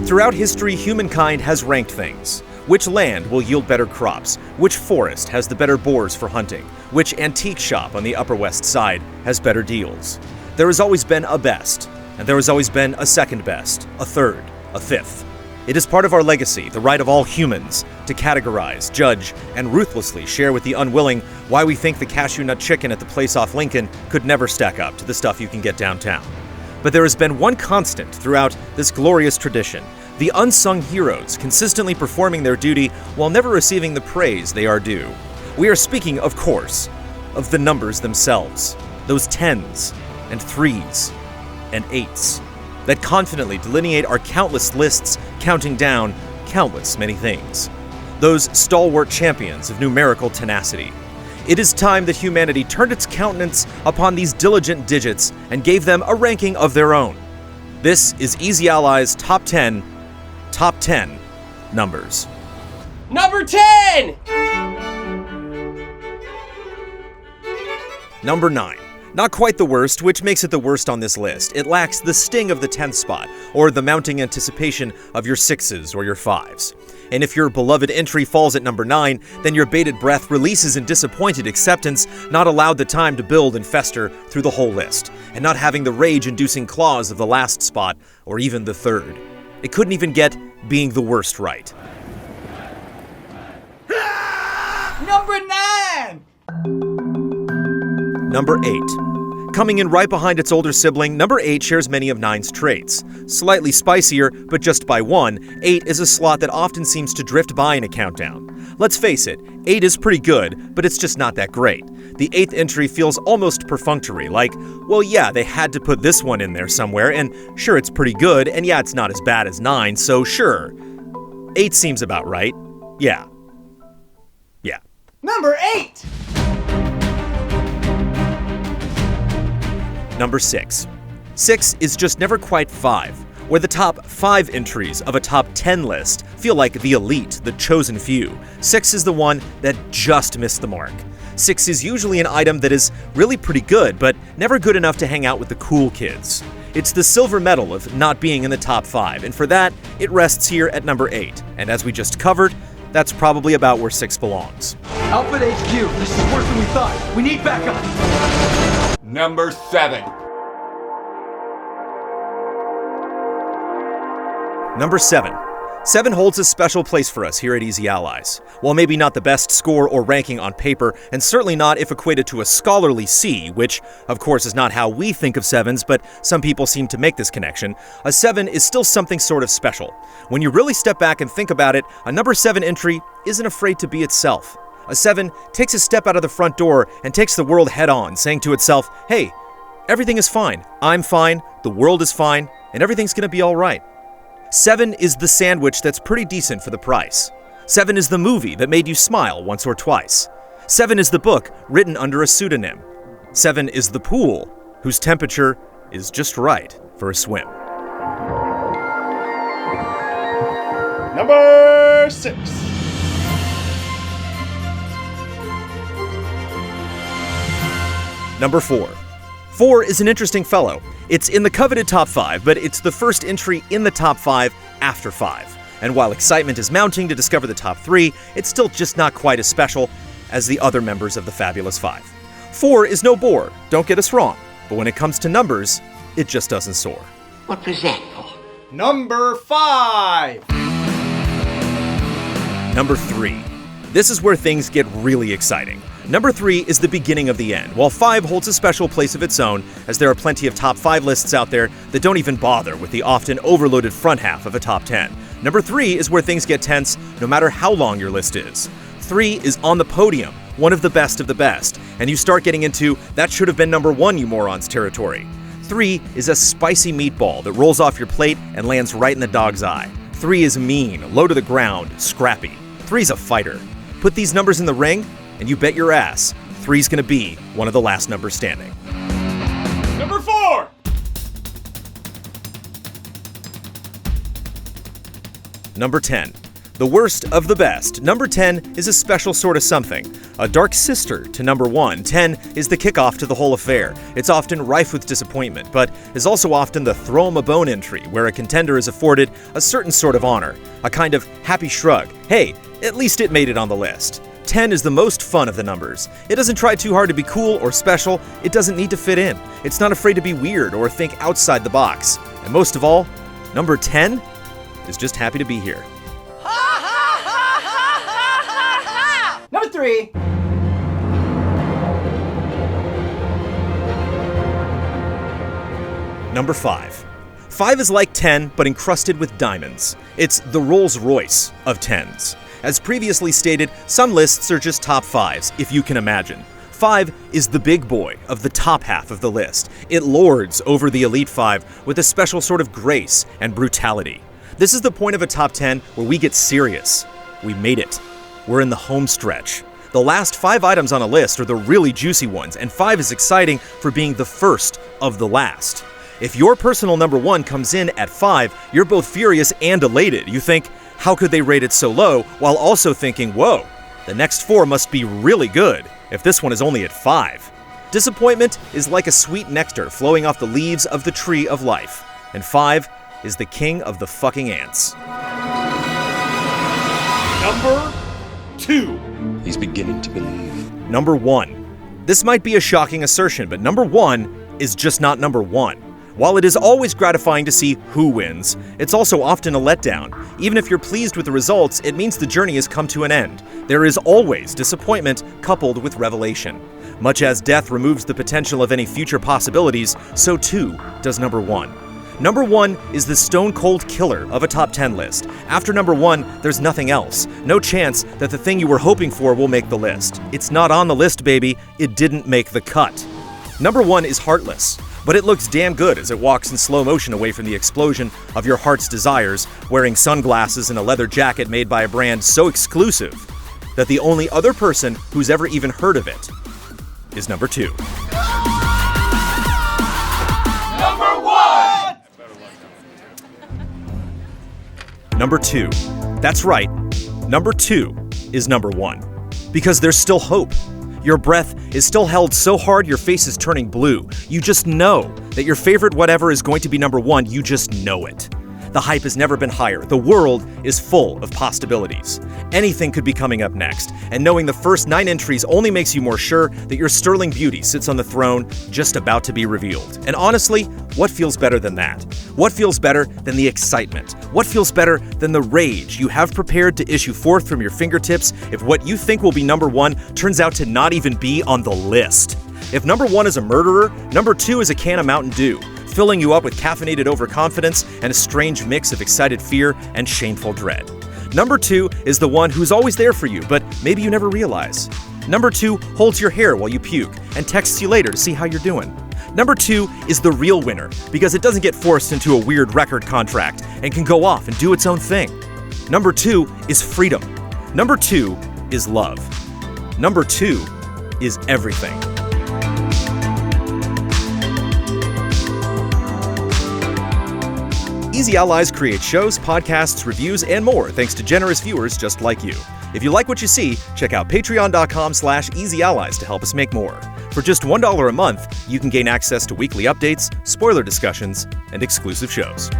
Throughout history, humankind has ranked things. Which land will yield better crops? Which forest has the better boars for hunting? Which antique shop on the Upper West Side has better deals? There has always been a best, and there has always been a second best, a third, a fifth. It is part of our legacy, the right of all humans, to categorize, judge, and ruthlessly share with the unwilling why we think the cashew nut chicken at the place off Lincoln could never stack up to the stuff you can get downtown. But there has been one constant throughout this glorious tradition: the unsung heroes consistently performing their duty while never receiving the praise they are due. We are speaking, of course, of the numbers themselves, those 10s and 3s and 8s that confidently delineate our countless lists, counting down countless many things. Those stalwart champions of numerical tenacity. It is time that humanity turned its countenance upon these diligent digits and gave them a ranking of their own. This is Easy Ally's Top 10 numbers. Number 10! Number 9. Not quite the worst, which makes it the worst on this list. It lacks the sting of the 10th spot, or the mounting anticipation of your 6s or your 5s. And if your beloved entry falls at number 9, then your bated breath releases in disappointed acceptance, not allowed the time to build and fester through the whole list, and not having the rage-inducing claws of the last spot, or even the 3rd. It couldn't even get being the worst right. Number 9! Number 8. Coming in right behind its older sibling, number 8 shares many of 9's traits. Slightly spicier, but just by one, 8 is a slot that often seems to drift by in a countdown. Let's face it, 8 is pretty good, but it's just not that great. The 8th entry feels almost perfunctory, like, well yeah, they had to put this one in there somewhere, and sure it's pretty good, and yeah, it's not as bad as 9, so sure. 8 seems about right. Yeah. Number 8! Number 6. 6 is just never quite 5, where the top 5 entries of a top 10 list feel like the elite, the chosen few. 6 is the one that just missed the mark. 6 is usually an item that is really pretty good, but never good enough to hang out with the cool kids. It's the silver medal of not being in the top 5, and for that, it rests here at number 8. And as we just covered, that's probably about where 6 belongs. Alpha to HQ, this is worse than we thought. We need backup. Number 7. Number 7. 7 holds a special place for us here at Easy Allies. While maybe not the best score or ranking on paper, and certainly not if equated to a scholarly C, which, of course, is not how we think of 7s, but some people seem to make this connection, a 7 is still something sort of special. When you really step back and think about it, a number 7 entry isn't afraid to be itself. A 7 takes a step out of the front door and takes the world head on, saying to itself, hey, everything is fine, I'm fine, the world is fine, and everything's gonna be all right. 7 is the sandwich that's pretty decent for the price. 7 is the movie that made you smile once or twice. 7 is the book written under a pseudonym. 7 is the pool whose temperature is just right for a swim. Number 6. Number 4. 4 is an interesting fellow. It's in the coveted top 5, but it's the first entry in the top 5 after 5. And while excitement is mounting to discover the top 3, it's still just not quite as special as the other members of the Fabulous 5. 4 is no bore, don't get us wrong, but when it comes to numbers, it just doesn't soar. What was that for? Number 5! Number 3. This is where things get really exciting. Number 3 is the beginning of the end, while 5 holds a special place of its own, as there are plenty of top 5 lists out there that don't even bother with the often overloaded front half of a top 10. Number 3 is where things get tense, no matter how long your list is. 3 is on the podium, one of the best, and you start getting into that should have been number 1, you morons territory. 3 is a spicy meatball that rolls off your plate and lands right in the dog's eye. 3 is mean, low to the ground, scrappy. 3 is a fighter. Put these numbers in the ring, and you bet your ass 3's gonna be one of the last numbers standing. Number 4. Number 10. The worst of the best. Number 10 is a special sort of something. A dark sister to number 1. 10 is the kickoff to the whole affair. It's often rife with disappointment, but is also often the throw 'em a bone entry, where a contender is afforded a certain sort of honor, a kind of happy shrug. Hey, at least it made it on the list. 10 is the most fun of the numbers. It doesn't try too hard to be cool or special. It doesn't need to fit in. It's not afraid to be weird or think outside the box. And most of all, number 10 is just happy to be here. Number 3. Number 5. 5 is like 10, but encrusted with diamonds. It's the Rolls-Royce of 10s. As previously stated, some lists are just top 5s, if you can imagine. 5 is the big boy of the top half of the list. It lords over the Elite 5 with a special sort of grace and brutality. This is the point of a top 10 where we get serious. We made it. We're in the home stretch. The last 5 items on a list are the really juicy ones, and 5 is exciting for being the first of the last. If your personal number 1 comes in at 5, you're both furious and elated. You think, how could they rate it so low, while also thinking, whoa, the next 4 must be really good if this one is only at 5. Disappointment is like a sweet nectar flowing off the leaves of the tree of life, and 5 is the king of the fucking ants. Number 2. He's beginning to believe. Number 1. This might be a shocking assertion, but number 1 is just not number 1. While it is always gratifying to see who wins, it's also often a letdown. Even if you're pleased with the results, it means the journey has come to an end. There is always disappointment coupled with revelation. Much as death removes the potential of any future possibilities, so too does number 1. Number 1 is the stone-cold killer of a top 10 list. After number 1, there's nothing else. No chance that the thing you were hoping for will make the list. It's not on the list, baby. It didn't make the cut. Number 1 is heartless, but it looks damn good as it walks in slow motion away from the explosion of your heart's desires, wearing sunglasses and a leather jacket made by a brand so exclusive that the only other person who's ever even heard of it is number 2. Number 1. Number 2. That's right. Number 2 is number 1. Because there's still hope. Your breath is still held so hard your face is turning blue. You just know that your favorite whatever is going to be number 1. You just know it. The hype has never been higher. The world is full of possibilities. Anything could be coming up next, and knowing the first 9 entries only makes you more sure that your sterling beauty sits on the throne just about to be revealed. And honestly, what feels better than that? What feels better than the excitement? What feels better than the rage you have prepared to issue forth from your fingertips if what you think will be number 1 turns out to not even be on the list? If number 1 is a murderer, number 2 is a can of Mountain Dew, filling you up with caffeinated overconfidence and a strange mix of excited fear and shameful dread. Number 2 is the one who's always there for you, but maybe you never realize. Number 2 holds your hair while you puke and texts you later to see how you're doing. Number 2 is the real winner because it doesn't get forced into a weird record contract and can go off and do its own thing. Number 2 is freedom. Number 2 is love. Number 2 is everything. Easy Allies creates shows, podcasts, reviews, and more thanks to generous viewers just like you. If you like what you see, check out patreon.com/easyallies to help us make more. For just $1 a month, you can gain access to weekly updates, spoiler discussions, and exclusive shows.